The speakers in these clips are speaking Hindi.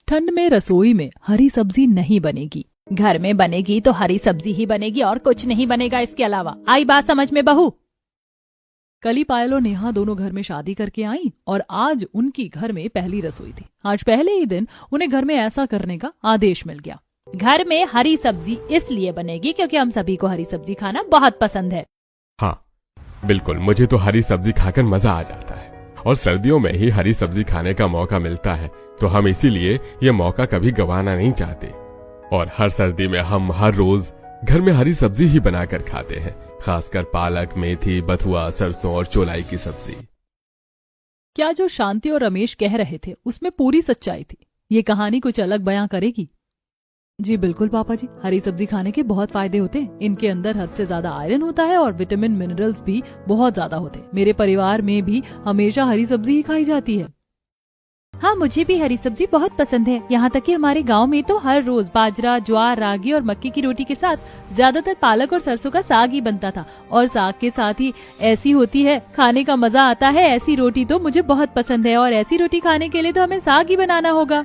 ठंड में रसोई में हरी सब्जी नहीं बनेगी। घर में बनेगी तो हरी सब्जी ही बनेगी और कुछ नहीं बनेगा इसके अलावा। आई बात समझ में बहू? कल ही पायल और नेहा दोनों घर में शादी करके आई और आज उनकी घर में पहली रसोई थी। आज पहले ही दिन उन्हें घर में ऐसा करने का आदेश मिल गया। घर में हरी सब्जी इसलिए बनेगी क्योंकि हम सभी को हरी सब्जी खाना बहुत पसंद है। हाँ बिल्कुल, मुझे तो हरी सब्जी खाकर मजा आ जाता है और सर्दियों में ही हरी सब्जी खाने का मौका मिलता है, तो हम इसीलिए ये मौका कभी गंवाना नहीं चाहते। और हर सर्दी में हम हर रोज घर में हरी सब्जी ही बनाकर खाते हैं, खासकर पालक, मेथी, बथुआ, सरसों और चौलाई की सब्जी। क्या जो शांति और रमेश कह रहे थे उसमें पूरी सच्चाई थी? ये कहानी कुछ अलग बयां करेगी। जी बिल्कुल पापा जी, हरी सब्जी खाने के बहुत फायदे होते हैं। इनके अंदर हद से ज्यादा आयरन होता है और विटामिन मिनरल्स भी बहुत ज्यादा होते हैं। मेरे परिवार में भी हमेशा हरी सब्जी ही खाई जाती है। हाँ, मुझे भी हरी सब्जी बहुत पसंद है। यहाँ तक कि हमारे गांव में तो हर रोज बाजरा, ज्वार, रागी और मक्के की रोटी के साथ ज्यादातर पालक और सरसों का साग ही बनता था। और साग के साथ ही ऐसी होती है, खाने का मजा आता है। ऐसी रोटी तो मुझे बहुत पसंद है और ऐसी रोटी खाने के लिए तो हमें साग ही बनाना होगा।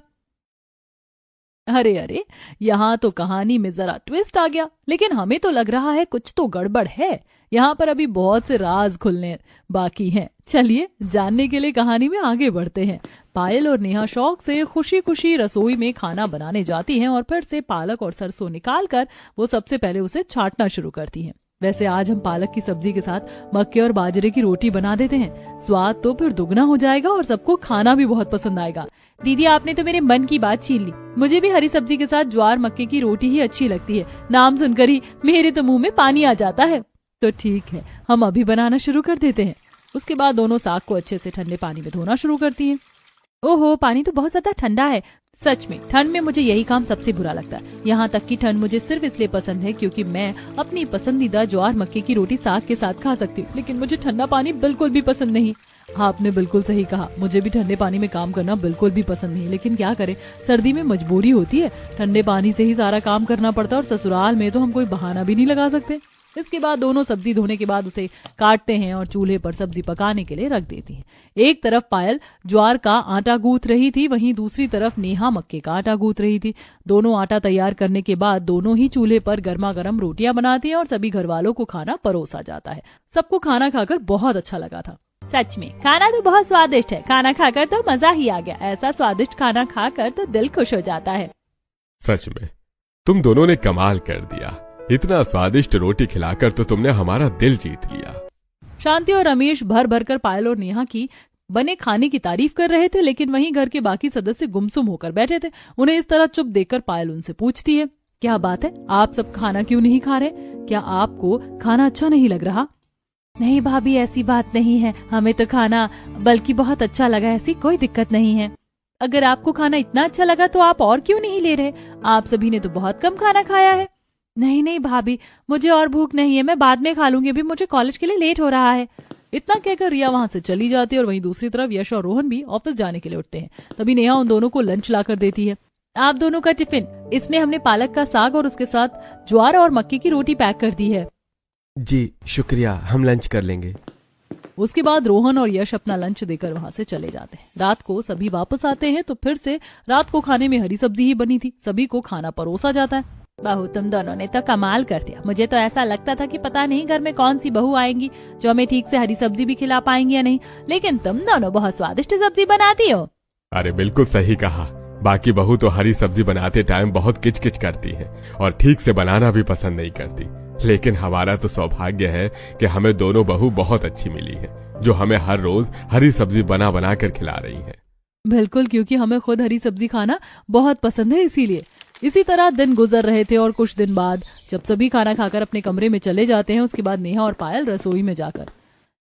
अरे अरे, यहाँ तो कहानी में जरा ट्विस्ट आ गया, लेकिन हमें तो लग रहा है कुछ तो गड़बड़ है। यहाँ पर अभी बहुत से राज खुलने बाकी हैं। चलिए जानने के लिए कहानी में आगे बढ़ते हैं। पायल और नेहा शौक से खुशी खुशी रसोई में खाना बनाने जाती हैं और फिर से पालक और सरसों निकालकर वो सबसे पहले उसे छांटना शुरू करती हैं। वैसे आज हम पालक की सब्जी के साथ मक्के और बाजरे की रोटी बना देते हैं। स्वाद तो फिर दुगना हो जाएगा और सबको खाना भी बहुत पसंद आएगा। दीदी, आपने तो मेरे मन की बात छीन ली। मुझे भी हरी सब्जी के साथ ज्वार मक्के की रोटी ही अच्छी लगती है। नाम सुनकर ही मेरे तो मुंह में पानी आ जाता है। तो ठीक है, हम अभी बनाना शुरू कर देते हैं। उसके बाद दोनों साग को अच्छे से ठंडे पानी में धोना शुरू करती हैं। ओहो, पानी तो बहुत ज्यादा ठंडा है। सच में ठंड में मुझे यही काम सबसे बुरा लगता है। यहाँ तक कि ठंड मुझे सिर्फ इसलिए पसंद है क्योंकि मैं अपनी पसंदीदा ज्वार मक्के की रोटी साग के साथ खा सकती हूँ, लेकिन मुझे ठंडा पानी बिल्कुल भी पसंद नहीं। आपने बिल्कुल सही कहा, मुझे भी ठंडे पानी में काम करना बिल्कुल भी पसंद नहीं, लेकिन क्या करें, सर्दी में मजबूरी होती है। ठंडे पानी से ही सारा काम करना पड़ता है और ससुराल में तो हम कोई बहाना भी नहीं लगा सकते। इसके बाद दोनों सब्जी धोने के बाद उसे काटते हैं और चूल्हे पर सब्जी पकाने के लिए रख देती हैं। एक तरफ पायल ज्वार का आटा गूंथ रही थी, वहीं दूसरी तरफ नेहा मक्के का आटा गूंथ रही थी। दोनों आटा तैयार करने के बाद दोनों ही चूल्हे पर गर्मा गर्म रोटियां बनाती हैं और सभी घर वालों को खाना परोसा जाता है। सबको खाना खाकर बहुत अच्छा लगा था। सच में खाना तो बहुत स्वादिष्ट है। खाना खाकर तो मजा ही आ गया। ऐसा स्वादिष्ट खाना खाकर तो दिल खुश हो जाता है। सच में तुम दोनों ने कमाल कर दिया। इतना स्वादिष्ट रोटी खिलाकर तो तुमने हमारा दिल जीत लिया। शांति और रमेश भर भर कर पायल और नेहा की बने खाने की तारीफ कर रहे थे, लेकिन वहीं घर के बाकी सदस्य गुमसुम होकर बैठे थे। उन्हें इस तरह चुप देखकर पायल उनसे पूछती है, क्या बात है, आप सब खाना क्यों नहीं खा रहे? क्या आपको खाना अच्छा नहीं लग रहा? नहीं भाभी, ऐसी बात नहीं है। हमें तो खाना बल्कि बहुत अच्छा लगा। ऐसी कोई दिक्कत नहीं है। अगर आपको खाना इतना अच्छा लगा तो आप और क्यों नहीं ले रहे? आप सभी ने तो बहुत कम खाना खाया है। नहीं नहीं भाभी, मुझे और भूख नहीं है। मैं बाद में खा लूंगी, अभी मुझे कॉलेज के लिए लेट हो रहा है। इतना कहकर रिया वहां से चली जाती है और वहीं दूसरी तरफ यश और रोहन भी ऑफिस जाने के लिए उठते हैं। तभी नेहा उन दोनों को लंच लाकर देती है। आप दोनों का टिफिन। इसमें हमने पालक का साग और उसके साथ ज्वार और मक्के की रोटी पैक कर दी है। जी शुक्रिया, हम लंच कर लेंगे। उसके बाद रोहन और यश अपना लंच देकर वहां से चले जाते हैं। रात को सभी वापस आते हैं तो फिर से रात को खाने में हरी सब्जी ही बनी थी। सभी को खाना परोसा जाता है। बहू, तुम दोनों ने तो कमाल कर दिया। मुझे तो ऐसा लगता था कि पता नहीं घर में कौन सी बहू आएंगी जो हमें ठीक से हरी सब्जी भी खिला पाएंगी या नहीं, लेकिन तुम दोनों बहुत स्वादिष्ट सब्जी बनाती हो। अरे बिल्कुल सही कहा। बाकी बहू तो हरी सब्जी बनाते टाइम बहुत किचकिच करती है और ठीक से बनाना भी पसंद नहीं करती, लेकिन हमारा तो सौभाग्य है कि हमें दोनों बहू बहुत अच्छी मिली है जो हमें हर रोज हरी सब्जी बना बना कर खिला रही है। बिल्कुल, क्योंकि हमें खुद हरी सब्जी खाना बहुत पसंद है, इसीलिए। इसी तरह दिन गुजर रहे थे और कुछ दिन बाद जब सभी खाना खाकर अपने कमरे में चले जाते हैं, उसके बाद नेहा और पायल रसोई में जाकर,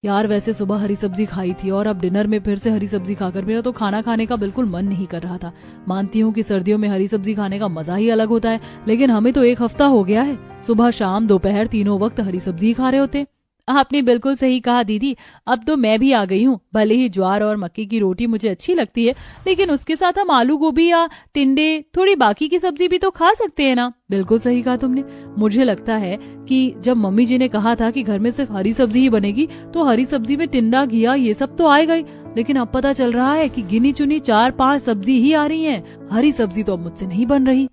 यार वैसे सुबह हरी सब्जी खाई थी और अब डिनर में फिर से हरी सब्जी खाकर मेरा तो खाना खाने का बिल्कुल मन नहीं कर रहा था। मानती हूँ कि सर्दियों में हरी सब्जी खाने का मजा ही अलग होता है, लेकिन हमें तो एक हफ्ता हो गया है सुबह शाम दोपहर तीनों वक्त हरी सब्जी खा रहे होते। आपने बिल्कुल सही कहा दीदी। अब तो मैं भी आ गई हूँ। भले ही ज्वार और मक्के की रोटी मुझे अच्छी लगती है, लेकिन उसके साथ हम आलू गोभी या टिंडे थोड़ी बाकी की सब्जी भी तो खा सकते हैं ना। बिल्कुल सही कहा तुमने। मुझे लगता है कि जब मम्मी जी ने कहा था कि घर में सिर्फ हरी सब्जी ही बनेगी, तो हरी सब्जी में टिंडा, घिया ये सब तो आएगा ही। लेकिन अब पता चल रहा है कि गिनी चुनी 4-5 सब्जी ही आ रही हैं। हरी सब्जी तो अब मुझसे नहीं बन रही।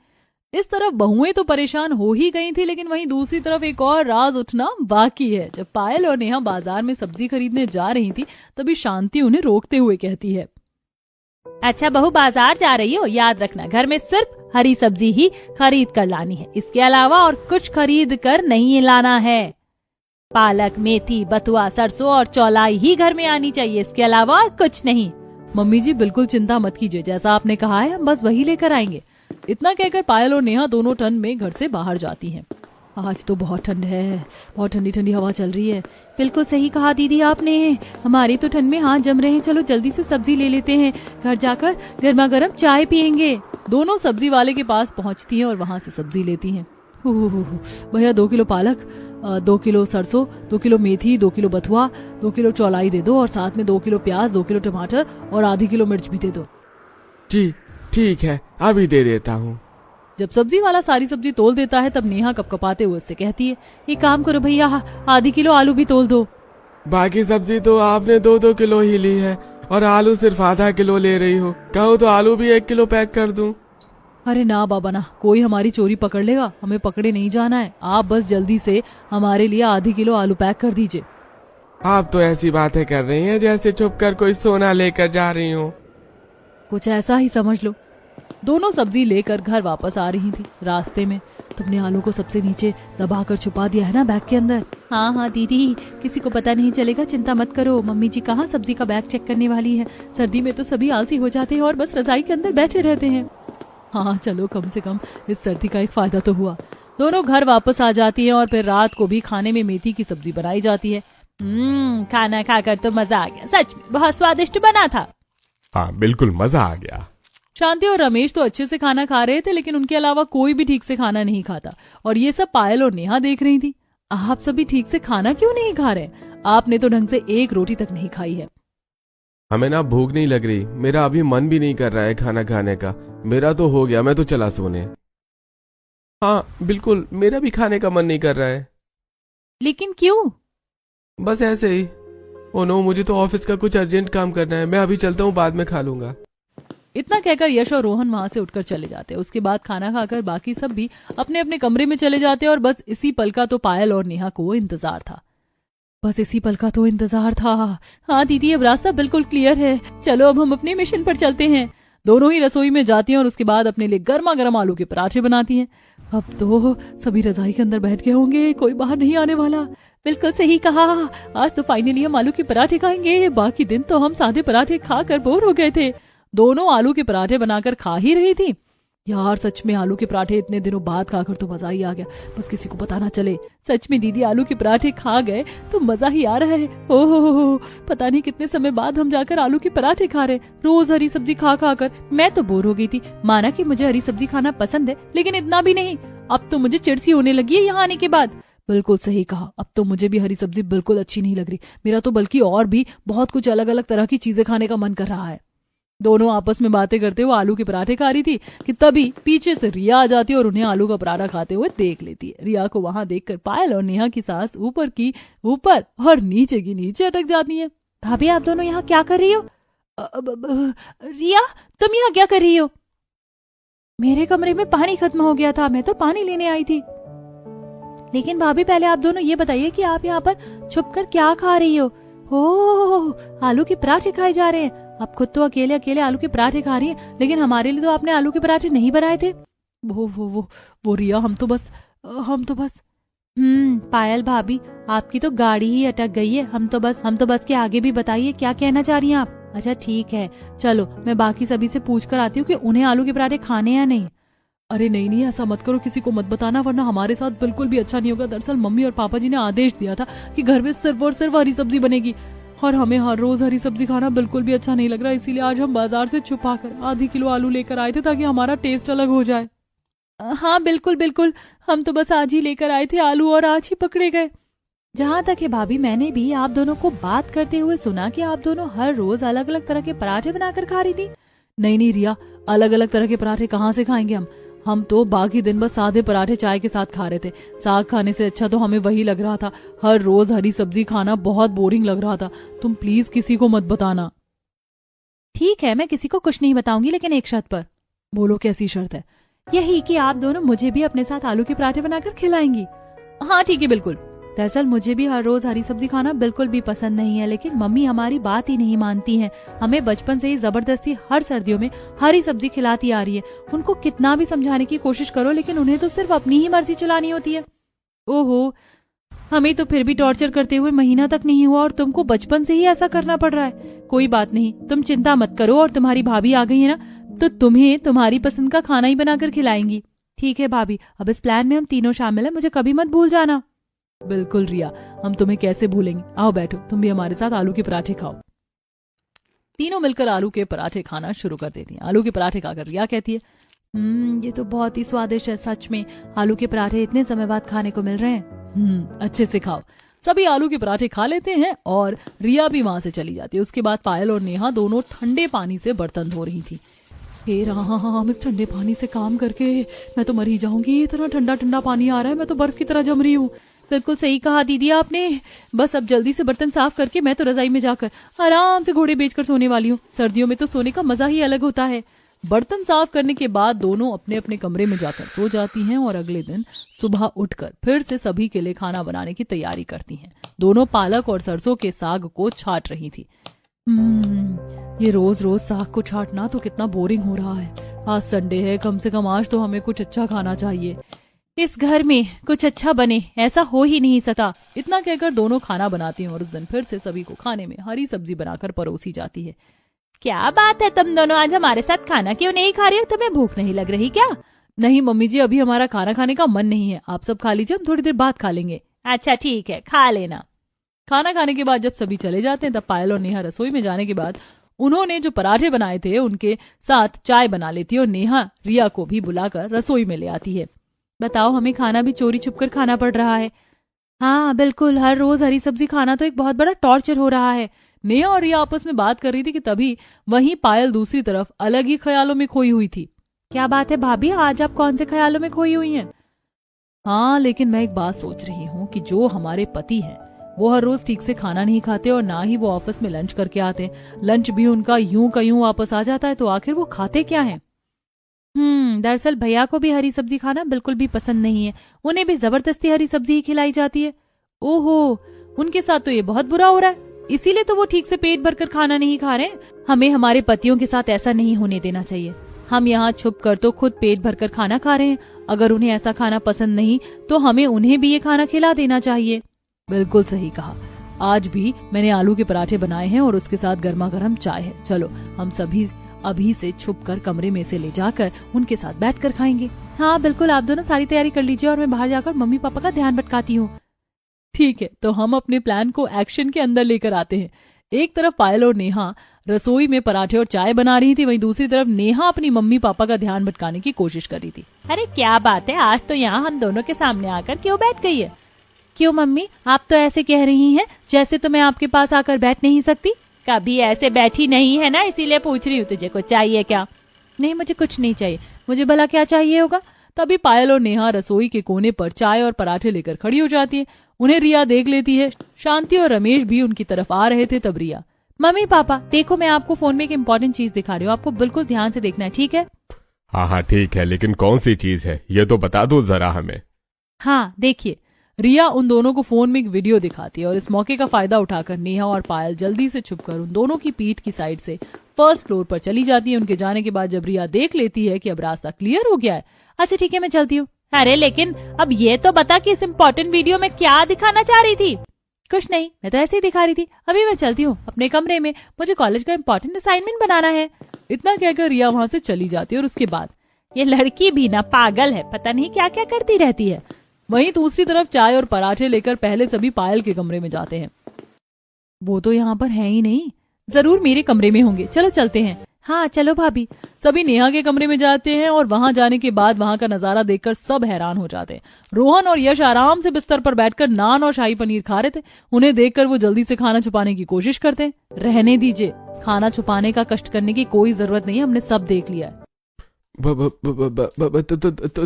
इस तरफ बहुएं तो परेशान हो ही गई थी, लेकिन वहीं दूसरी तरफ एक और राज उठना बाकी है। जब पायल और नेहा बाजार में सब्जी खरीदने जा रही थी, तभी शांति उन्हें रोकते हुए कहती है, अच्छा बहू, बाजार जा रही हो, याद रखना घर में सिर्फ हरी सब्जी ही खरीद कर लानी है, इसके अलावा और कुछ खरीद कर नहीं लाना है। पालक, मेथी, बथुआ, सरसों और चौलाई ही घर में आनी चाहिए, इसके अलावा और कुछ नहीं। मम्मी जी बिल्कुल चिंता मत कीजिए, जैसा आपने कहा है हम बस वही लेकर आएंगे। इतना कहकर पायल और नेहा दोनों ठंड में घर से बाहर जाती हैं। आज तो बहुत ठंड है, बहुत ठंडी ठंडी हवा चल रही है। बिल्कुल सही कहा दीदी आपने, हमारी तो ठंड में हाथ जम रहे हैं। चलो जल्दी से सब्जी ले लेते हैं, घर जाकर गर्मा गर्म चाय पियेंगे। दोनों सब्जी वाले के पास पहुंचती हैं और वहां से सब्जी लेती हैं। भैया 2 किलो पालक, 2 किलो सरसों, 2 किलो मेथी, 2 किलो बथुआ, 2 किलो चौलाई दे दो और साथ में 2 किलो प्याज, 2 किलो टमाटर और आधी किलो मिर्च भी दे दो। जी ठीक है, अभी दे देता हूँ। जब सब्जी वाला सारी सब्जी तोल देता है, तब नेहा कपकपाते हुए उससे कहती है, एक काम करो भैया, आधी किलो आलू भी तोल दो। बाकी सब्जी तो आपने 2-2 किलो ही ली है और आलू सिर्फ आधा किलो ले रही हो। कहो तो आलू भी 1 किलो पैक कर दूं। अरे ना बाबा ना, कोई हमारी चोरी पकड़ लेगा, हमें पकड़े नहीं जाना है। आप बस जल्दी से हमारे लिए आधी किलो आलू पैक कर दीजिए। आप तो ऐसी बातें कर रही हैं जैसे छुप कर कोई सोना लेकर जा रही हो। कुछ ऐसा ही समझ लो। दोनों सब्जी लेकर घर वापस आ रही थी। रास्ते में तुमने आलू को सबसे नीचे दबाकर छुपा दिया है ना बैग के अंदर? हाँ हाँ दीदी, किसी को पता नहीं चलेगा, चिंता मत करो। मम्मी जी कहाँ सब्जी का बैग चेक करने वाली है। सर्दी में तो सभी आलसी हो जाते हैं और बस रजाई के अंदर बैठे रहते हैं। हाँ चलो, कम से कम इस सर्दी का एक फायदा तो हुआ। दोनों घर वापस आ जाती हैं और फिर रात को भी खाने में मेथी की सब्जी बनाई जाती है। खाना खाकर तो मजा आ गया, सच में बहुत स्वादिष्ट बना था। हाँ बिल्कुल, मजा आ गया। शांति और रमेश तो अच्छे से खाना खा रहे थे, लेकिन उनके अलावा कोई भी ठीक से खाना नहीं खाता। और ये सब पायल और नेहा देख रही थी। आप सभी ठीक से खाना क्यों नहीं खा रहे? आपने तो ढंग से एक रोटी तक नहीं खाई है। हमें ना भूख नहीं लग रही, मेरा अभी मन भी नहीं कर रहा है खाना खाने का। मेरा तो हो गया, मैं तो चला सोने। हाँ बिल्कुल, मेरा भी खाने का मन नहीं कर रहा है। लेकिन क्यों? बस ऐसे ही। ओ नो, मुझे तो ऑफिस का कुछ अर्जेंट काम करना है। मैं अभी चलता हूँ, बाद में खा लूंगा। इतना कहकर यश और रोहन वहां से उठकर चले जाते। उसके बाद खाना खाकर बाकी सब भी अपने अपने कमरे में चले जाते और बस इसी पल का तो पायल और नेहा को इंतजार था। बस इसी पल का तो इंतजार था। हाँ दीदी, अब रास्ता बिल्कुल क्लियर है। चलो अब हम अपने मिशन पर चलते हैं। दोनों ही रसोई में जाती हैं और उसके बाद अपने लिए गर्मा गर्म आलू के पराठे बनाती हैं। अब तो सभी रजाई के अंदर बैठ गए होंगे, कोई बाहर नहीं आने वाला। बिल्कुल सही कहा, आज तो फाइनली हम आलू के पराठे खाएंगे। बाकी दिन तो हम सादे पराठे खाकर बोर हो गए थे। दोनों आलू के पराठे बनाकर खा ही रही थी। यार सच में आलू के पराठे इतने दिनों बाद खाकर तो मजा ही आ गया। बस किसी को पता ना चले। सच में दीदी आलू के पराठे खा गए तो मजा ही आ रहा है। ओहो, पता नहीं कितने समय बाद हम जाकर आलू के पराठे खा रहे। रोज हरी सब्जी खा खा कर मैं तो बोर हो गई थी। माना कि मुझे हरी सब्जी खाना पसंद है, लेकिन इतना भी नहीं। अब तो मुझे चिड़सी होने लगी है यहाँ आने के बाद। बिल्कुल सही कहा, अब तो मुझे भी हरी सब्जी बिल्कुल अच्छी नहीं लग रही। मेरा तो बल्कि और भी बहुत कुछ अलग अलग तरह की चीजें खाने का मन कर रहा है। दोनों आपस में बातें करते हुए आलू के पराठे खा रही थी कि तभी पीछे से रिया आ जाती है और उन्हें आलू का पराठा खाते हुए देख लेती है। रिया को वहां देखकर पायल और नेहा की सांस ऊपर की ऊपर और नीचे की नीचे अटक जाती है। भाभी आप दोनों यहाँ क्या कर रही हो? रिया तुम यहाँ क्या कर रही हो? मेरे कमरे में पानी खत्म हो गया था, मैं तो पानी लेने आई थी। लेकिन भाभी पहले आप दोनों ये बताइए कि आप यहाँ पर छुपकर क्या खा रही हो? ओह, आलू के पराठे खाए जा रहे हैं। आप खुद तो अकेले अकेले आलू के पराठे खा रही हैं, लेकिन हमारे लिए तो आपने आलू के पराठे नहीं बनाए थे। वो रिया, हम तो बस पायल भाभी आपकी तो गाड़ी ही अटक गई है। हम तो बस के आगे भी बताइए क्या कहना चाह रही हैं आप? अच्छा ठीक है, चलो मैं बाकी सभी से पूछ कर आती हूँ कि उन्हें आलू के पराठे खाने या नहीं। अरे नहीं, ऐसा मत करो, किसी को मत बताना, वरना हमारे साथ बिल्कुल भी अच्छा नहीं होगा। दरअसल मम्मी और पापा जी ने आदेश दिया था कि घर में सिर्फ और सिर्फ हरी सब्जी बनेगी और हमें हर रोज हरी सब्जी खाना बिल्कुल भी अच्छा नहीं लग रहा। इसीलिए आज हम बाजार से छुपाकर आधी किलो आलू लेकर आए थे ताकि हमारा टेस्ट अलग हो जाए। हाँ बिल्कुल बिल्कुल, हम तो बस आज ही लेकर आए थे आलू और आज ही पकड़े गए। जहाँ तक है भाभी, मैंने भी आप दोनों को बात करते हुए सुना कि आप दोनों हर रोज अलग अलग तरह के पराठे बनाकर खा रही थी। नहीं रिया, अलग अलग तरह के पराठे कहाँ से खाएंगे हम तो बाकी दिन बस सादे पराठे चाय के साथ खा रहे थे। साग खाने से अच्छा तो हमें वही लग रहा था। हर रोज हरी सब्जी खाना बहुत बोरिंग लग रहा था। तुम प्लीज किसी को मत बताना। ठीक है, मैं किसी को कुछ नहीं बताऊंगी, लेकिन एक शर्त पर। बोलो, कैसी शर्त है? यही कि आप दोनों मुझे भी अपने साथ आलू के पराठे बनाकर खिलाएंगी। हाँ ठीक है, बिल्कुल। दरअसल मुझे भी हर रोज हरी सब्जी खाना बिल्कुल भी पसंद नहीं है, लेकिन मम्मी हमारी बात ही नहीं मानती हैं। हमें बचपन से ही जबरदस्ती हर सर्दियों में हरी सब्जी खिलाती आ रही है। उनको कितना भी समझाने की कोशिश करो, लेकिन उन्हें तो सिर्फ अपनी ही मर्जी चलानी होती है। ओहो, हमें तो फिर भी टॉर्चर करते हुए महीना तक नहीं हुआ और तुमको बचपन से ही ऐसा करना पड़ रहा है। कोई बात नहीं, तुम चिंता मत करो, और तुम्हारी भाभी आ गई है ना, तो तुम्हें तुम्हारी पसंद का खाना ही बनाकर खिलाएंगी। ठीक है भाभी, अब इस प्लान में हम तीनों शामिल हैं, मुझे कभी मत भूल जाना। बिल्कुल रिया, हम तुम्हें कैसे भूलेंगे। आओ बैठो, तुम भी हमारे साथ आलू के पराठे खाओ। तीनों मिलकर आलू के पराठे खाना शुरू कर देती हैं। आलू के पराठे खाकर रिया कहती है, ये तो बहुत ही स्वादिष्ट है, सच में आलू के पराठे इतने समय बाद खाने को मिल रहे हैं। अच्छे से खाओ। सभी आलू के पराठे खा लेते हैं और रिया भी वहां से चली जाती है। उसके बाद पायल और नेहा दोनों ठंडे पानी से बर्तन धो रही थी। हे राम, इस ठंडे पानी से काम करके मैं तो मर ही जाऊंगी। इतना ठंडा ठंडा पानी आ रहा है, मैं तो बर्फ की तरह जम रही हूँ। बिल्कुल सही कहा दीदी आपने। बस अब जल्दी से बर्तन साफ करके मैं तो रजाई में जाकर आराम से घोड़े बेचकर सोने वाली हूँ। सर्दियों में तो सोने का मजा ही अलग होता है। बर्तन साफ करने के बाद दोनों अपने अपने कमरे में जाकर सो जाती हैं और अगले दिन सुबह उठकर फिर से सभी के लिए खाना बनाने की तैयारी करती हैं। दोनों पालक और सरसों के साग को छाट रही थी। ये रोज रोज साग को छाटना तो कितना बोरिंग हो रहा है। आज संडे है, कम से कम आज तो हमें कुछ अच्छा खाना चाहिए। इस घर में कुछ अच्छा बने, ऐसा हो ही नहीं सकता। इतना कहकर दोनों खाना बनाती हैं और उस दिन फिर से सभी को खाने में हरी सब्जी बनाकर परोसी जाती है। क्या बात है, तुम दोनों आज हमारे साथ खाना क्यों नहीं खा रही हो? तुम्हें भूख नहीं लग रही क्या? नहीं मम्मी जी, अभी हमारा खाना खाने का मन नहीं है। आप सब खा लीजिए, हम थोड़ी देर बाद खा लेंगे। अच्छा ठीक है, खा लेना। खाना खाने के बाद जब सभी चले जाते हैं तब पायल और नेहा रसोई में जाने के बाद उन्होंने जो पराठे बनाए थे उनके साथ चाय बना लेती है और नेहा रिया को भी बुलाकर रसोई में ले आती है। बताओ, हमें खाना भी चोरी छुप कर खाना पड़ रहा है। हाँ बिल्कुल, हर रोज हरी सब्जी खाना तो एक बहुत बड़ा टॉर्चर हो रहा है। नेहा और रिया आपस में बात कर रही थी कि तभी वहीं पायल दूसरी तरफ अलग ही ख्यालों में खोई हुई थी। क्या बात है भाभी, आज आप कौन से ख्यालों में खोई हुई हैं? हाँ, लेकिन मैं एक बात सोच रही हूँ कि जो हमारे पति हैं वो हर रोज ठीक से खाना नहीं खाते और ना ही वो ऑफिस में लंच करके आते। लंच भी उनका यूं का यूं वापस आ जाता है, तो आखिर वो खाते क्या हैं? दरअसल भैया को भी हरी सब्जी खाना बिल्कुल भी पसंद नहीं है। उन्हें भी जबरदस्ती हरी सब्जी ही खिलाई जाती है। ओहो, उनके साथ तो ये बहुत बुरा हो रहा है, इसीलिए तो वो ठीक से पेट भरकर खाना नहीं खा रहे। हमें हमारे पतियों के साथ ऐसा नहीं होने देना चाहिए। हम यहाँ छुप कर तो खुद पेट भरकर खाना खा रहे हैं। अगर उन्हें ऐसा खाना पसंद नहीं तो हमें उन्हें भी ये खाना खिला देना चाहिए। बिल्कुल सही कहा। आज भी मैंने आलू के पराठे बनाए हैं और उसके साथ गर्मा गर्म चाय है। चलो हम सभी अभी से छुपकर कमरे में से ले जाकर उनके साथ बैठकर खाएंगे। हाँ बिल्कुल, आप दोनों सारी तैयारी कर लीजिए और मैं बाहर जाकर मम्मी पापा का ध्यान भटकाती हूँ। ठीक है, तो हम अपने प्लान को एक्शन के अंदर लेकर आते हैं। एक तरफ पायल और नेहा रसोई में पराठे और चाय बना रही थी, वहीं दूसरी तरफ नेहा अपनी मम्मी पापा का ध्यान भटकाने की कोशिश कर रही थी। अरे क्या बात है, आज तो यहाँ हम दोनों के सामने आकर क्यों बैठ गई है? क्यों मम्मी, आप तो ऐसे कह रही हैं जैसे तो मैं आपके पास आकर बैठ नहीं सकती। कभी ऐसे बैठी नहीं है ना, इसीलिए पूछ रही हूँ तुझे कुछ चाहिए क्या? नहीं, मुझे कुछ नहीं चाहिए। मुझे भला क्या चाहिए होगा? तभी पायल और नेहा रसोई के कोने पर चाय और पराठे लेकर खड़ी हो जाती है। उन्हें रिया देख लेती है। शांति और रमेश भी उनकी तरफ आ रहे थे। तब रिया, मम्मी पापा देखो, मैं आपको फोन में एक इम्पोर्टेंट चीज दिखा रही हूँ, आपको बिल्कुल ध्यान से देखना है, ठीक है? हाँ ठीक है, लेकिन कौन सी चीज है ये तो बता दो जरा हमें। हाँ देखिए। रिया उन दोनों को फोन में एक वीडियो दिखाती है और इस मौके का फायदा उठाकर नेहा और पायल जल्दी से छुपकर उन दोनों की पीठ की साइड से फर्स्ट फ्लोर पर चली जाती है। उनके जाने के बाद जब रिया देख लेती है कि अब रास्ता क्लियर हो गया है, अच्छा ठीक है मैं चलती हूँ। अरे लेकिन अब ये तो बता कि इस इम्पोर्टेंट वीडियो में क्या दिखाना चाह रही थी? कुछ नहीं, मैं तो ऐसे ही दिखा रही थी। अभी मैं चलती हूँ अपने कमरे में, मुझे कॉलेज का इम्पोर्टेंट असाइनमेंट बनाना है। इतना कहकर रिया वहाँ से चली जाती है और उसके बाद ये लड़की भी ना पागल है, पता नहीं क्या क्या करती रहती है। वहीं दूसरी तरफ चाय और पराठे लेकर पहले सभी पायल के कमरे में जाते हैं। वो तो यहाँ पर है ही नहीं, जरूर मेरे कमरे में होंगे। चलो चलते हैं। हाँ चलो भाभी। सभी नेहा के कमरे में जाते हैं और वहां जाने के बाद वहां का नजारा देखकर सब हैरान हो जाते हैं। रोहन और यश आराम से बिस्तर पर बैठकर नान और शाही पनीर खा रहे थे। उन्हें देखकर वो जल्दी से खाना छुपाने की कोशिश करते हैं। रहने दीजिए, खाना छुपाने का कष्ट करने की कोई जरूरत नहीं है, हमने सब देख लिया है।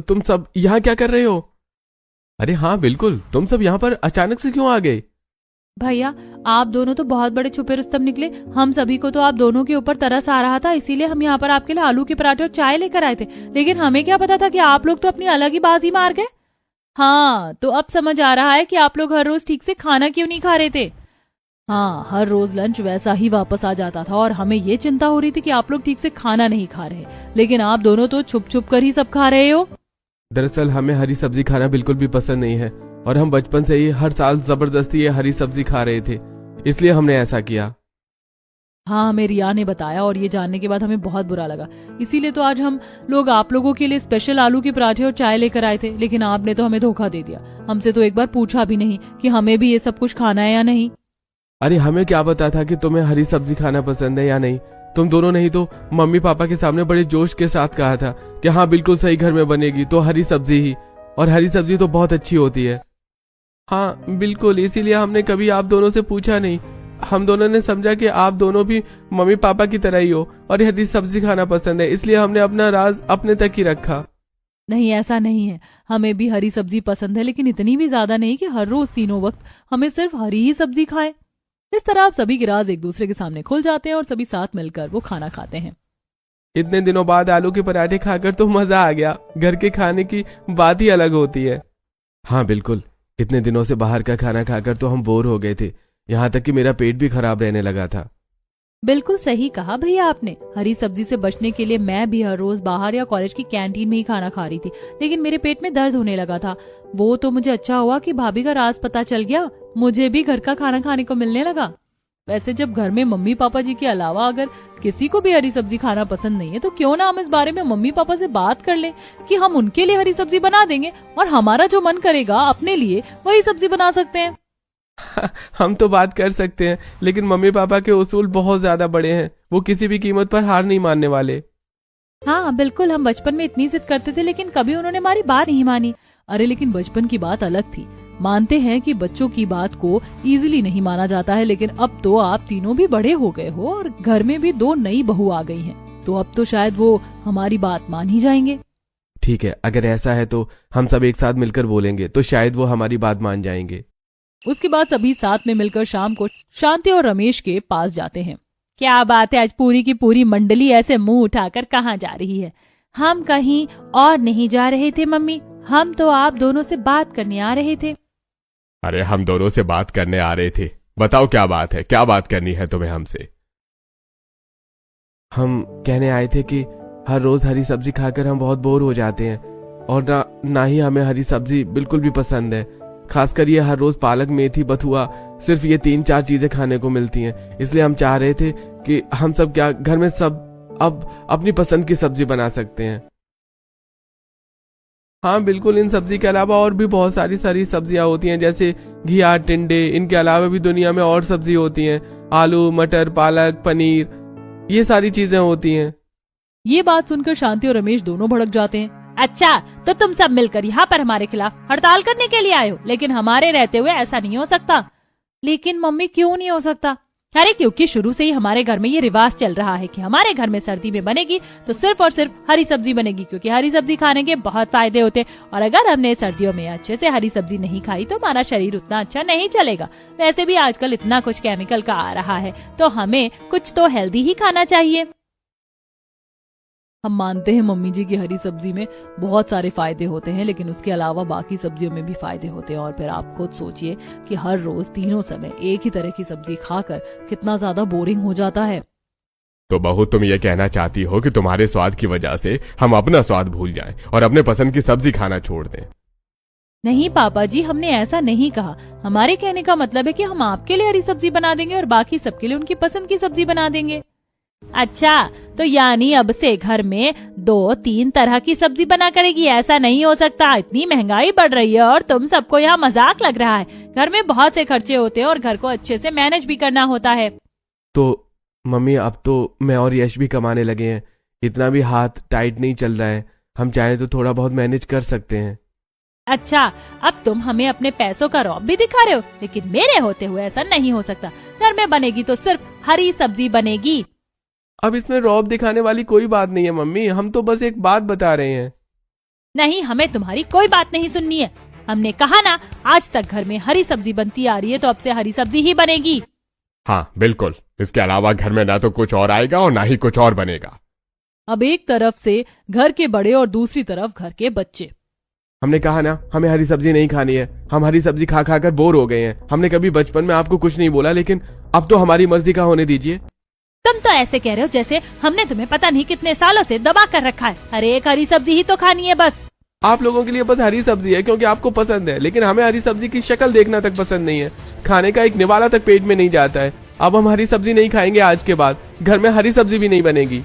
तुम सब यहाँ क्या कर रहे हो? अरे हाँ बिल्कुल, तुम सब यहाँ पर अचानक से क्यों आ गए? भैया, आप दोनों तो बहुत बड़े छुपे रुस्तम निकले। हम सभी को तो आप दोनों के ऊपर तरस आ रहा था, इसीलिए हम यहाँ पर आपके लिए आलू के पराठे और चाय लेकर आए थे। लेकिन हमें क्या पता था कि आप लोग तो अपनी अलग ही बाजी मार गए। हाँ, तो अब समझ आ रहा है कि आप लोग हर रोज ठीक से खाना क्यों नहीं खा रहे थे। हाँ, हर रोज लंच वैसा ही वापस आ जाता था और हमें ये चिंता हो रही थी कि आप लोग ठीक से खाना नहीं खा रहे, लेकिन आप दोनों तो छुप छुप कर ही सब खा रहे हो। दरअसल हमें हरी सब्जी खाना बिल्कुल भी पसंद नहीं है और हम बचपन से ही हर साल जबरदस्ती ये हरी सब्जी खा रहे थे, इसलिए हमने ऐसा किया। हाँ, हमें रिया ने बताया और ये जानने के बाद हमें बहुत बुरा लगा। इसीलिए तो आज हम लोग आप लोगों के लिए स्पेशल आलू के पराठे और चाय लेकर आए थे, लेकिन आपने तो हमें धोखा दे दिया। हमसे तो एक बार पूछा भी नहीं कि हमें भी ये सब कुछ खाना है या नहीं। अरे हमें क्या पता था कि तुम्हें हरी सब्जी खाना पसंद है या नहीं। तुम दोनों ने ही तो मम्मी पापा के सामने बड़े जोश के साथ कहा था कि हाँ बिल्कुल सही, घर में बनेगी तो हरी सब्जी ही, और हरी सब्जी तो बहुत अच्छी होती है। हाँ बिल्कुल, इसीलिए हमने कभी आप दोनों से पूछा नहीं। हम दोनों ने समझा कि आप दोनों भी मम्मी पापा की तरह ही हो और हरी सब्जी खाना पसंद है, इसलिए हमने अपना राज अपने तक ही रखा। नहीं, ऐसा नहीं है। हमें भी हरी सब्जी पसंद है, लेकिन इतनी भी ज्यादा नहीं कि हर रोज तीनों वक्त हमें सिर्फ हरी ही सब्जी खाए। इस तरह आप सभी के राज एक दूसरे के सामने खुल जाते हैं और सभी साथ मिलकर वो खाना खाते हैं। इतने दिनों बाद आलू के पराठे खाकर तो मजा आ गया। घर के खाने की बात ही अलग होती है। हाँ बिल्कुल, इतने दिनों से बाहर का खाना खाकर तो हम बोर हो गए थे, यहाँ तक कि मेरा पेट भी खराब रहने लगा था। बिल्कुल सही कहा भैया आपने। हरी सब्जी से बचने के लिए मैं भी हर रोज बाहर या कॉलेज की कैंटीन में ही खाना खा रही थी, लेकिन मेरे पेट में दर्द होने लगा था। वो तो मुझे अच्छा हुआ कि भाभी का राज पता चल गया, मुझे भी घर का खाना खाने को मिलने लगा। वैसे जब घर में मम्मी पापा जी के अलावा अगर किसी को भी हरी सब्जी खाना पसंद नहीं है, तो क्यों ना हम इस बारे में मम्मी पापा से बात कर लें कि हम उनके लिए हरी सब्जी बना देंगे और हमारा जो मन करेगा अपने लिए वही सब्जी बना सकते हैं। हम तो बात कर सकते हैं, लेकिन मम्मी पापा के उसूल बहुत ज्यादा बड़े हैं। वो किसी भी कीमत पर हार नहीं मानने वाले। हाँ बिल्कुल, हम बचपन में इतनी जिद करते थे, लेकिन कभी उन्होंने हमारी बात नहीं मानी। अरे लेकिन बचपन की बात अलग थी। मानते हैं कि बच्चों की बात को इजीली नहीं माना जाता है, लेकिन अब तो आप तीनों भी बड़े हो गए हो और घर में भी 2 नई बहू आ गई हैं, तो अब तो शायद वो हमारी बात मान ही जाएंगे। ठीक है, अगर ऐसा है तो हम सब एक साथ मिलकर बोलेंगे तो शायद वो हमारी बात मान जाएंगे। उसके बाद सभी साथ में मिलकर शाम को शांति और रमेश के पास जाते हैं। क्या बात है, आज पूरी की पूरी मंडली ऐसे मुंह उठाकर कहाँ जा रही है? हम कहीं और नहीं जा रहे थे मम्मी, हम तो आप दोनों से बात करने आ रहे थे। अरे हम दोनों से बात करने आ रहे थे, बताओ क्या बात है, क्या बात करनी है तुम्हें हमसे? हम कहने आए थे कि हर रोज हरी सब्जी खाकर हम बहुत बोर हो जाते हैं और ना ही हमें हरी सब्जी बिल्कुल भी पसंद है। खासकर ये हर रोज पालक, मेथी, बथुआ, सिर्फ ये 3-4 चीजें खाने को मिलती हैं। इसलिए हम चाह रहे थे कि हम सब क्या घर में सब अब अपनी पसंद की सब्जी बना सकते हैं। हाँ बिल्कुल, इन सब्जी के अलावा और भी बहुत सारी सब्जियां होती हैं, जैसे घिया, टिंडे। इनके अलावा भी दुनिया में और सब्जी होती हैं, आलू, मटर, पालक, पनीर, ये सारी चीजें होती हैं। ये बात सुनकर शांति और रमेश दोनों भड़क जाते हैं। अच्छा, तो तुम सब मिलकर यहाँ पर हमारे खिलाफ हड़ताल करने के लिए आए हो, लेकिन हमारे रहते हुए ऐसा नहीं हो सकता। लेकिन मम्मी क्यों नहीं हो सकता? अरे क्योंकि शुरू से ही हमारे घर में ये रिवाज चल रहा है कि हमारे घर में सर्दी में बनेगी तो सिर्फ और सिर्फ हरी सब्जी बनेगी, क्योंकि हरी सब्जी खाने के बहुत फायदे होते, और अगर हमने सर्दियों में अच्छे से हरी सब्जी नहीं खाई तो हमारा शरीर उतना अच्छा नहीं चलेगा। वैसे भी आजकल इतना कुछ केमिकल का आ रहा है, तो हमें कुछ तो हेल्दी ही खाना चाहिए। हम मानते हैं मम्मी जी की हरी सब्जी में बहुत सारे फायदे होते हैं, लेकिन उसके अलावा बाकी सब्जियों में भी फायदे होते हैं। और फिर आप खुद सोचिए कि हर रोज तीनों समय एक ही तरह की सब्जी खाकर कितना ज्यादा बोरिंग हो जाता है। तो बहू, तुम ये कहना चाहती हो कि तुम्हारे स्वाद की वजह से हम अपना स्वाद भूल जाएं और अपने पसंद की सब्जी खाना छोड़ दें? नहीं पापा जी, हमने ऐसा नहीं कहा। हमारे कहने का मतलब है कि हम आपके लिए हरी सब्जी बना देंगे और बाकी सबके लिए उनकी पसंद की सब्जी बना देंगे। अच्छा, तो यानी अब से घर में 2-3 तरह की सब्जी बना करेगी? ऐसा नहीं हो सकता, इतनी महंगाई बढ़ रही है और तुम सबको यहाँ मजाक लग रहा है। घर में बहुत से खर्चे होते हैं और घर को अच्छे से मैनेज भी करना होता है। तो मम्मी, अब तो मैं और यश भी कमाने लगे हैं, इतना भी हाथ टाइट नहीं चल रहा है। हम चाहे तो थोड़ा बहुत मैनेज कर सकते हैं। अच्छा, अब तुम हमें अपने पैसों का रौब भी दिखा रहे हो, लेकिन मेरे होते हुए ऐसा नहीं हो सकता। घर में बनेगी तो सिर्फ हरी सब्जी बनेगी। अब इसमें रौब दिखाने वाली कोई बात नहीं है मम्मी, हम तो बस एक बात बता रहे हैं। नहीं, हमें तुम्हारी कोई बात नहीं सुननी है। हमने कहा ना, आज तक घर में हरी सब्जी बनती आ रही है तो अब से हरी सब्जी ही बनेगी। हाँ बिल्कुल, इसके अलावा घर में ना तो कुछ और आएगा और ना ही कुछ और बनेगा। अब एक तरफ से घर के बड़े और दूसरी तरफ घर के बच्चे। हमने कहा ना, हमें हरी सब्जी नहीं खानी है। हम हरी सब्जी खा खा कर बोर हो गए हैं। हमने कभी बचपन में आपको कुछ नहीं बोला, लेकिन अब तो हमारी मर्जी का होने दीजिए। तुम तो ऐसे कह रहे हो जैसे हमने तुम्हें पता नहीं कितने सालों से दबा कर रखा है। अरे एक हरी सब्जी ही तो खानी है बस। आप लोगों के लिए बस हरी सब्जी है क्योंकि आपको पसंद है, लेकिन हमें हरी सब्जी की शक्ल देखना तक पसंद नहीं है। खाने का एक निवाला तक पेट में नहीं जाता है। अब हम हरी सब्जी नहीं खाएंगे। आज के बाद घर में हरी सब्जी भी नहीं बनेगी।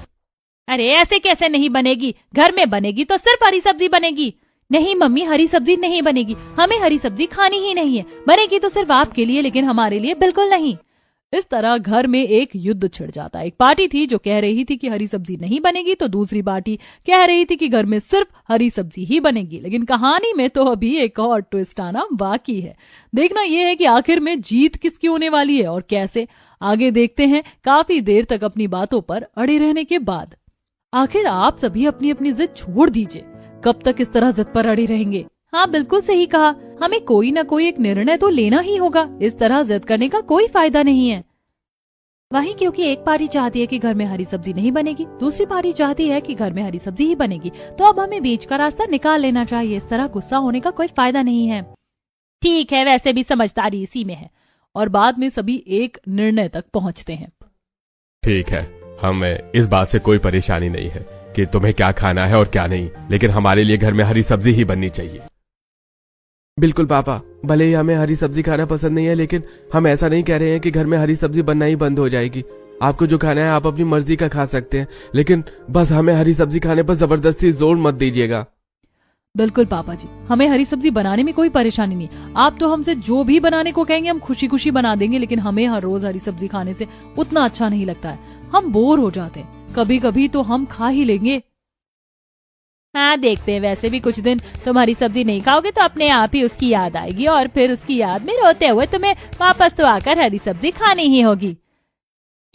अरे ऐसे कैसे नहीं बनेगी? घर में बनेगी तो सिर्फ हरी सब्जी बनेगी। नहीं मम्मी, हरी सब्जी नहीं बनेगी। हमें हरी सब्जी खानी ही नहीं है। बनेगी तो सिर्फ आपके लिए, लेकिन हमारे लिए बिल्कुल नहीं। इस तरह घर में एक युद्ध छिड़ जाता। एक पार्टी थी जो कह रही थी कि हरी सब्जी नहीं बनेगी, तो दूसरी पार्टी कह रही थी कि घर में सिर्फ हरी सब्जी ही बनेगी। लेकिन कहानी में तो अभी एक और ट्विस्ट आना बाकी है। देखना यह है कि आखिर में जीत किसकी होने वाली है और कैसे। आगे देखते हैं काफी देर तक अपनी बातों पर अड़े रहने के बाद। आखिर आप सभी अपनी अपनी जिद छोड़ दीजिए। कब तक इस तरह जिद पर अड़े रहेंगे? हाँ बिल्कुल सही कहा। हमें कोई ना कोई एक निर्णय तो लेना ही होगा। इस तरह जिद करने का कोई फायदा नहीं है। वही, क्योंकि एक पार्टी चाहती है कि घर में हरी सब्जी नहीं बनेगी, दूसरी पार्टी चाहती है कि घर में हरी सब्जी ही बनेगी। तो अब हमें बीच का रास्ता निकाल लेना चाहिए। इस तरह गुस्सा होने का कोई फायदा नहीं है। ठीक है, वैसे भी समझदारी इसी में है। और बाद में सभी एक निर्णय तक पहुंचते हैं। ठीक है, हमें इस बात से कोई परेशानी नहीं है कि तुम्हें क्या खाना है और क्या नहीं, लेकिन हमारे लिए घर में हरी सब्जी ही बननी चाहिए। बिल्कुल पापा, भले ही हमें हरी सब्जी खाना पसंद नहीं है, लेकिन हम ऐसा नहीं कह रहे हैं कि घर में हरी सब्जी बनना ही बंद हो जाएगी। आपको जो खाना है आप अपनी मर्जी का खा सकते हैं, लेकिन बस हमें हरी सब्जी खाने पर जबरदस्ती जोर मत दीजिएगा। बिल्कुल पापा जी, हमें हरी सब्जी बनाने में कोई परेशानी नहीं। आप तो हमसे जो भी बनाने को कहेंगे हम खुशी खुशी बना देंगे, लेकिन हमें हर रोज हरी सब्जी खाने से उतना अच्छा नहीं लगता है। हम बोर हो जाते हैं। कभी कभी तो हम खा ही लेंगे। हाँ देखते हैं, वैसे भी कुछ दिन तुम हरी सब्जी नहीं खाओगे तो अपने आप ही उसकी याद आएगी और फिर उसकी याद में रोते हुए तुम्हें वापस तो आकर हरी सब्जी खानी ही होगी।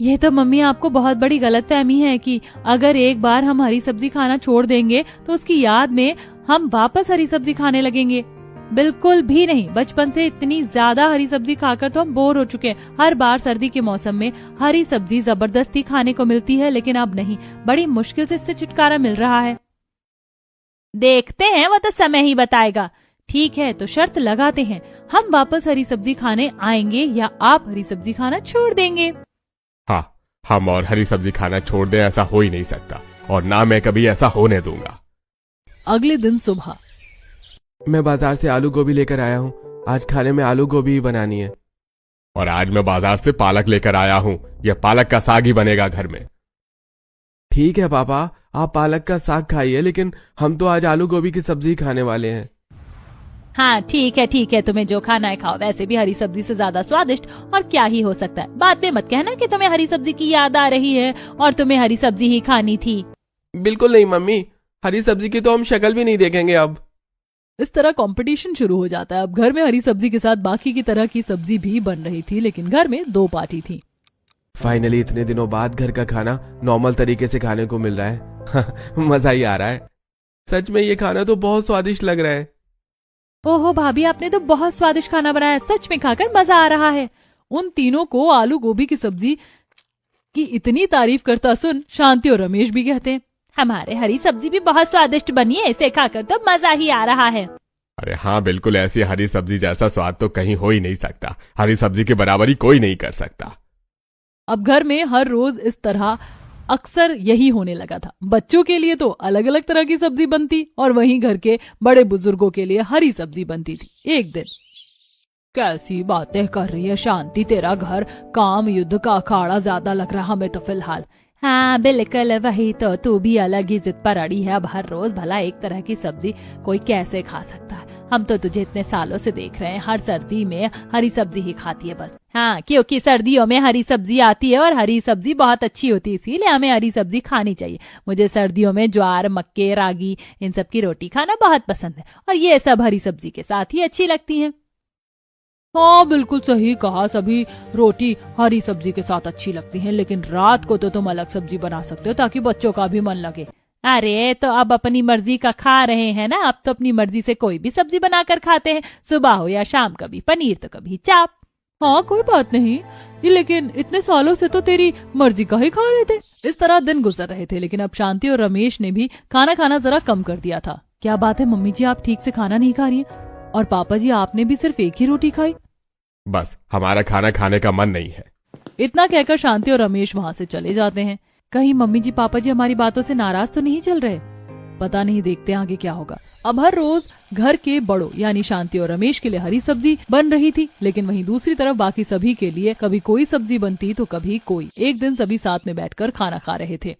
ये तो मम्मी आपको बहुत बड़ी गलतफहमी है कि अगर एक बार हम हरी सब्जी खाना छोड़ देंगे तो उसकी याद में हम वापस हरी सब्जी खाने लगेंगे। बिल्कुल भी नहीं। बचपन से इतनी ज्यादा हरी सब्जी खाकर तो हम बोर हो चुके हैं। हर बार सर्दी के मौसम में हरी सब्जी जबरदस्ती खाने को मिलती है, लेकिन अब नहीं। बड़ी मुश्किल से इससे छुटकारा मिल रहा है। देखते हैं, वो तो समय ही बताएगा। ठीक है, तो शर्त लगाते हैं, हम वापस हरी सब्जी खाने आएंगे या आप हरी सब्जी खाना छोड़ देंगे। हाँ, हम और हरी सब्जी खाना छोड़ दें ऐसा हो ही नहीं सकता, और ना मैं कभी ऐसा होने दूंगा। अगले दिन सुबह मैं बाजार से आलू गोभी लेकर आया हूँ। आज खाने में आलू गोभी ही बनानी है। और आज मैं बाजार से पालक लेकर आया हूँ। यह पालक का साग ही बनेगा घर में। ठीक है पापा, आप पालक का साग खाइए, लेकिन हम तो आज आलू गोभी की सब्जी खाने वाले हैं। हाँ ठीक है, तुम्हें जो खाना है खाओ। वैसे भी हरी सब्जी से ज्यादा स्वादिष्ट और क्या ही हो सकता है। बाद में मत कहना कि तुम्हें हरी सब्जी की याद आ रही है और तुम्हें हरी सब्जी ही खानी थी। बिल्कुल नहीं मम्मी, हरी सब्जी की तो हम शक्ल भी नहीं देखेंगे अब। इस तरह कंपटीशन शुरू हो जाता है। अब घर में हरी सब्जी के साथ बाकी की तरह की सब्जी भी बन रही थी, लेकिन घर में दो पार्टी थी। फाइनली इतने दिनों बाद घर का खाना नॉर्मल तरीके से खाने को मिल रहा है। मजा ही आ रहा है। सच में ये खाना तो बहुत स्वादिष्ट लग रहा है। ओहो भाभी, आपने तो बहुत स्वादिष्ट खाना बनाया। सच में खाकर मजा आ रहा है। उन तीनों को आलू गोभी की सब्जी की इतनी तारीफ करता सुन शांति और रमेश भी कहते हैं, हमारे हरी सब्जी भी बहुत स्वादिष्ट बनी है। इसे खाकर तो मजा ही आ रहा है। अरे हाँ बिल्कुल, ऐसी हरी सब्जी जैसा स्वाद तो कहीं हो ही नहीं सकता। हरी सब्जी की बराबरी कोई नहीं कर सकता। अब घर में हर रोज इस तरह अक्सर यही होने लगा था। बच्चों के लिए तो अलग अलग तरह की सब्जी बनती और वहीं घर के बड़े बुजुर्गों के लिए हरी सब्जी बनती थी। एक दिन, कैसी बातें कर रही है शांति, तेरा घर काम युद्ध का अखाड़ा ज्यादा लग रहा हमें तो फिलहाल। हाँ बिल्कुल वही तो, तू भी अलग ही जिद पर अड़ी है। अब हर रोज भला एक तरह की सब्जी कोई कैसे खा सकता है। हम तो तुझे इतने सालों से देख रहे हैं, हर सर्दी में हरी सब्जी ही खाती है बस। हाँ, क्योंकि सर्दियों में हरी सब्जी आती है और हरी सब्जी बहुत अच्छी होती है, इसीलिए हमें हरी सब्जी खानी चाहिए। मुझे सर्दियों में ज्वार, मक्के, रागी इन सब की रोटी खाना बहुत पसंद है और ये सब हरी सब्जी के साथ ही अच्छी लगती है। हाँ बिल्कुल सही कहा, सभी रोटी हरी सब्जी के साथ अच्छी लगती है, लेकिन रात को तो तुम अलग सब्जी बना सकते हो ताकि बच्चों का भी मन लगे। अरे तो अब अपनी मर्जी का खा रहे हैं ना, अब तो अपनी मर्जी से कोई भी सब्जी बनाकर खाते हैं, सुबह हो या शाम, कभी पनीर तो कभी चाप। हाँ कोई बात नहीं, लेकिन इतने सालों से तो तेरी मर्जी का ही खा रहे थे। इस तरह दिन गुजर रहे थे, लेकिन अब शांति और रमेश ने भी खाना खाना जरा कम कर दिया था। क्या बात है मम्मी जी, आप ठीक से खाना नहीं खा रही हैं? और पापा जी आपने भी सिर्फ एक ही रोटी खाई। बस हमारा खाना खाने का मन नहीं है। इतना कहकर शांति और रमेश वहाँ से चले जाते हैं। कहीं मम्मी जी पापा जी हमारी बातों से नाराज तो नहीं चल रहे? पता नहीं, देखते हैं आगे क्या होगा। अब हर रोज घर के बड़ों यानी शांति और रमेश के लिए हरी सब्जी बन रही थी, लेकिन वहीं दूसरी तरफ बाकी सभी के लिए कभी कोई सब्जी बनती तो कभी कोई। एक दिन सभी साथ में बैठकर खाना खा रहे थे।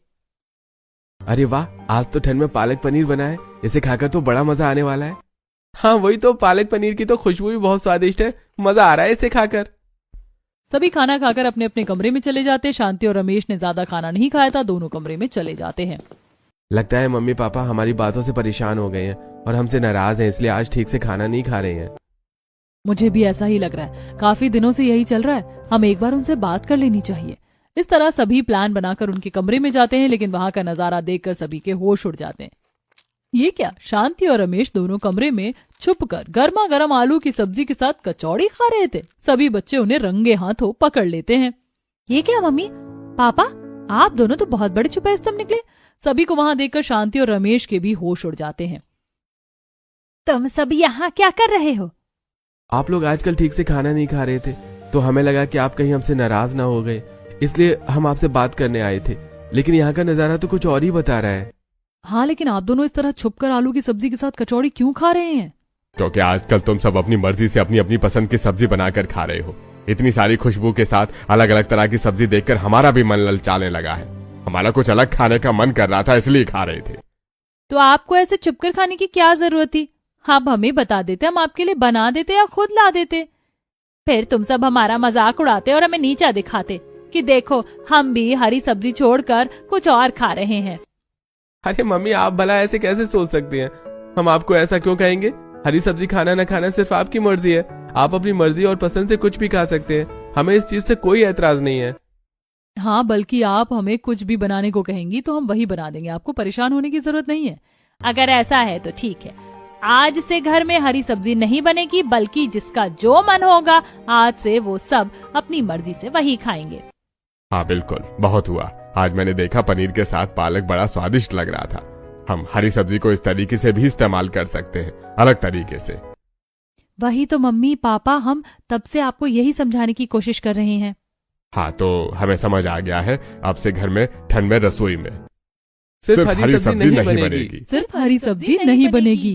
अरे वाह, आज तो ठंड में पालक पनीर बना है, इसे खाकर तो बड़ा मजा आने वाला है। हाँ वही तो, पालक पनीर की तो खुशबू भी बहुत स्वादिष्ट है, मजा आ रहा है इसे खाकर। सभी खाना खाकर अपने अपने कमरे में चले जाते। शांति और रमेश ने ज्यादा खाना नहीं खाया था, दोनों कमरे में चले जाते हैं। लगता है मम्मी पापा हमारी बातों से परेशान हो गए हैं और हमसे नाराज हैं, इसलिए आज ठीक से खाना नहीं खा रहे हैं। मुझे भी ऐसा ही लग रहा है, काफी दिनों से यही चल रहा है, हम एक बार उनसे बात कर लेनी चाहिए। इस तरह सभी प्लान बनाकर उनके कमरे में जाते हैं, लेकिन वहां का नजारा देखकर सभी के होश उड़ जाते हैं। ये क्या, शांति और रमेश दोनों कमरे में छुपकर गर्मा गर्म आलू की सब्जी के साथ कचौड़ी खा रहे थे। सभी बच्चे उन्हें रंगे हाथों पकड़ लेते हैं। ये क्या मम्मी पापा, आप दोनों तो बहुत बड़े छुपैस्तम निकले। सभी को वहां देखकर शांति और रमेश के भी होश उड़ जाते हैं। तुम सब यहाँ क्या कर रहे हो? आप लोग आजकल ठीक से खाना नहीं खा रहे थे, तो हमें लगा कि आप कहीं हमसे नाराज ना हो गए, इसलिए हम आपसे बात करने आए थे। लेकिन यहाँ का नजारा तो कुछ और ही बता रहा है। हाँ लेकिन आप दोनों इस तरह छुपकर आलू की सब्जी के साथ कचौड़ी क्यों खा रहे हैं? क्योंकि आजकल तुम सब अपनी मर्जी से अपनी अपनी पसंद की सब्जी बनाकर खा रहे हो। इतनी सारी खुशबू के साथ अलग अलग तरह की सब्जी देखकर हमारा भी मन ललचाने लगा है। हमारा कुछ अलग खाने का मन कर रहा था, इसलिए खा रहे थे। तो आपको ऐसे छुपकर खाने की क्या जरूरत थी? आप हमें बता देते, हम आपके लिए बना देते या खुद ला देते। फिर तुम सब हमारा मजाक उड़ाते और हमें नीचा दिखाते कि देखो हम भी हरी सब्जी छोड़कर कुछ और खा रहे हैं। अरे मम्मी, आप भला ऐसे कैसे सोच सकती हैं? हम आपको ऐसा क्यों कहेंगे? हरी सब्जी खाना न खाना सिर्फ आपकी मर्जी है। आप अपनी मर्जी और पसंद से कुछ भी खा सकते हैं, हमें इस चीज से कोई एतराज नहीं है। हाँ, बल्कि आप हमें कुछ भी बनाने को कहेंगी तो हम वही बना देंगे, आपको परेशान होने की जरूरत नहीं है। अगर ऐसा है तो ठीक है, आज से घर में हरी सब्जी नहीं बनेगी, बल्कि जिसका जो मन होगा आज से वो सब अपनी मर्जी से वही खाएंगे। हाँ बिल्कुल, बहुत हुआ। आज मैंने देखा पनीर के साथ पालक बड़ा स्वादिष्ट लग रहा था। हम हरी सब्जी को इस तरीके से भी इस्तेमाल कर सकते हैं, अलग तरीके से। वही तो मम्मी पापा, हम तब से आपको यही समझाने की कोशिश कर रहे हैं। हाँ तो हमें समझ आ गया है, अब से घर में ठंड में रसोई में सिर्फ हरी सब्जी नहीं बनेगी। सिर्फ हरी सब्जी नहीं बनेगी।